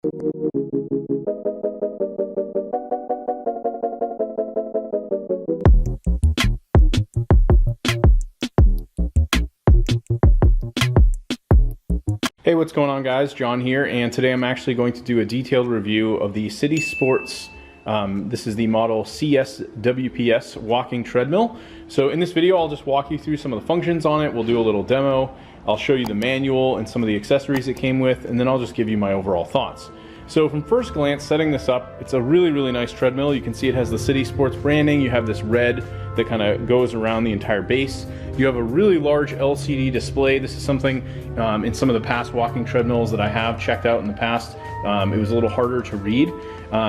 Hey, what's going on guys? John here, and today I'm actually going to do a detailed review of the City Sports, this is the model CSWPS walking treadmill. So in this video, I'll just walk you through some of the functions on it. We'll do a little demo. I'll show you the manual and some of the accessories it came with, and then I'll just give you my overall thoughts. So from first glance, setting this up, it's a really nice treadmill. You can see it has the City Sports branding. You have this red that kind of goes around the entire base. You have a really large LCD display. This is something in some of the past walking treadmills that I have checked out in the past. It was a little harder to read.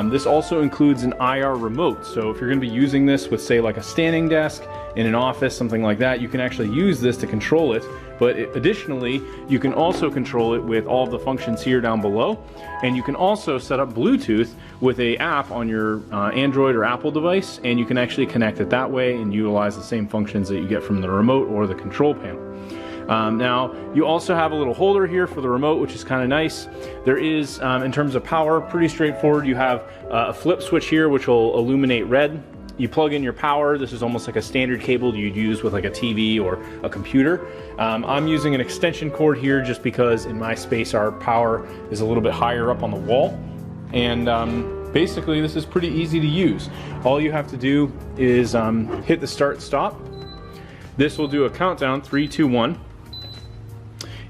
This also includes an IR remote. So if you're going to be using this with, say, like a standing desk in an office, something like that, you can actually use this to control it. But additionally, you can also control it with all of the functions here down below. And you can also set up Bluetooth with an app on your Android or Apple device, and you can actually connect it that way and utilize the same functions that you get from the remote or the control panel. Now, you also have a little holder here for the remote, which is kind of nice. There is, in terms of power, pretty straightforward. You have a flip switch here, which will illuminate red. You plug in your power. This is almost like a standard cable you'd use with like a TV or a computer. I'm using an extension cord here just because in my space our power is a little bit higher up on the wall. And basically this is pretty easy to use. All you have to do is hit the start stop. This will do a countdown, 3, 2, 1.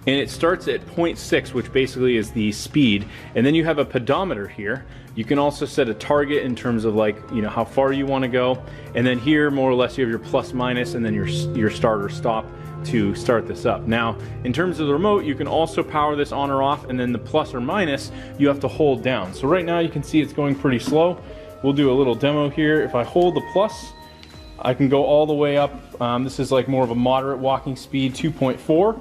And it starts at 0.6, which basically is the speed. And then you have a pedometer here. You can also set a target in terms of, like, you know, how far you want to go. And then here, more or less, you have your plus minus and then your start or stop to start this up. Now, in terms of the remote, you can also power this on or off, and then the plus or minus you have to hold down. So right now you can see it's going pretty slow. We'll do a little demo here. If I hold the plus, I can go all the way up. This is like more of a moderate walking speed, 2.4.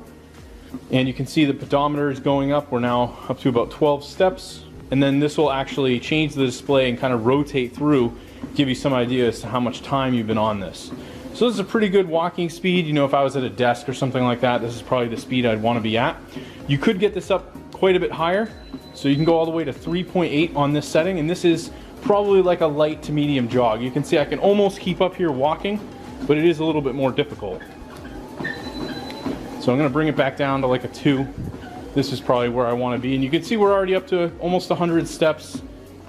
And you can see the pedometer is going up. We're now up to about 12 steps. And then this will actually change the display and kind of rotate through, give you some idea as to how much time you've been on this. So this is a pretty good walking speed. You know, if I was at a desk or something like that, this is probably the speed I'd want to be at. You could get this up quite a bit higher. So you can go all the way to 3.8 on this setting. And this is probably like a light to medium jog. You can see I can almost keep up here walking, but it is a little bit more difficult. So I'm going to bring it back down to like a 2. This is probably where I want to be. And you can see we're already up to almost 100 steps,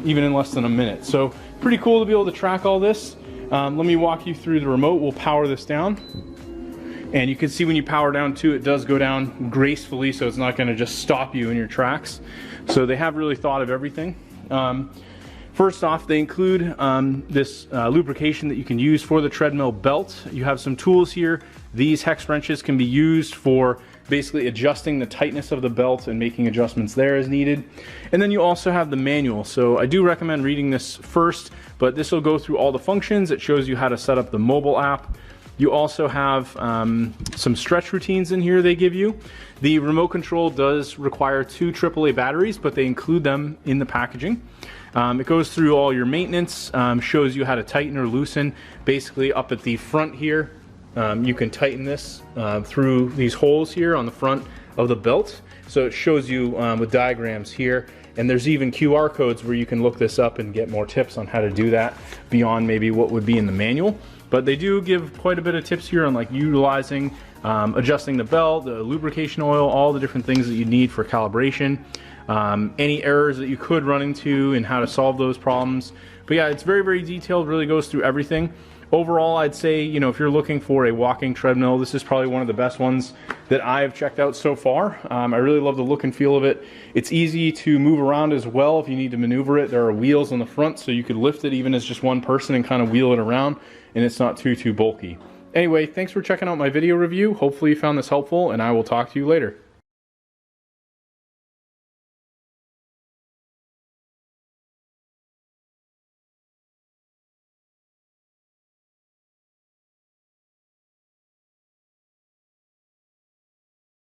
even in less than a minute. So pretty cool to be able to track all this. Let me walk you through the remote. We'll power this down. And you can see when you power down too, it does go down gracefully, so it's not going to just stop you in your tracks. So they have really thought of everything. First off, they include this lubrication that you can use for the treadmill belt. You have some tools here. These hex wrenches can be used for basically adjusting the tightness of the belt and making adjustments there as needed. And then you also have the manual. So I do recommend reading this first, but this will go through all the functions. It shows you how to set up the mobile app. You also have some stretch routines in here they give you. The remote control does require 2 AAA batteries, but they include them in the packaging. It goes through all your maintenance, shows you how to tighten or loosen. Basically up at the front here, you can tighten this through these holes here on the front of the belt. So it shows you with diagrams here. And there's even QR codes where you can look this up and get more tips on how to do that beyond maybe what would be in the manual. But they do give quite a bit of tips here on like utilizing, adjusting the belt, the lubrication oil, all the different things that you need for calibration. Any errors that you could run into and how to solve those problems. But yeah, it's very detailed, really goes through everything. Overall, I'd say, you know, if you're looking for a walking treadmill, this is probably one of the best ones that I've checked out so far. I really love the look and feel of it. It's easy to move around as well if you need to maneuver it. There are wheels on the front, so you could lift it even as just one person and kind of wheel it around, and it's not too bulky. Anyway, thanks for checking out my video review. Hopefully you found this helpful, and I will talk to you later.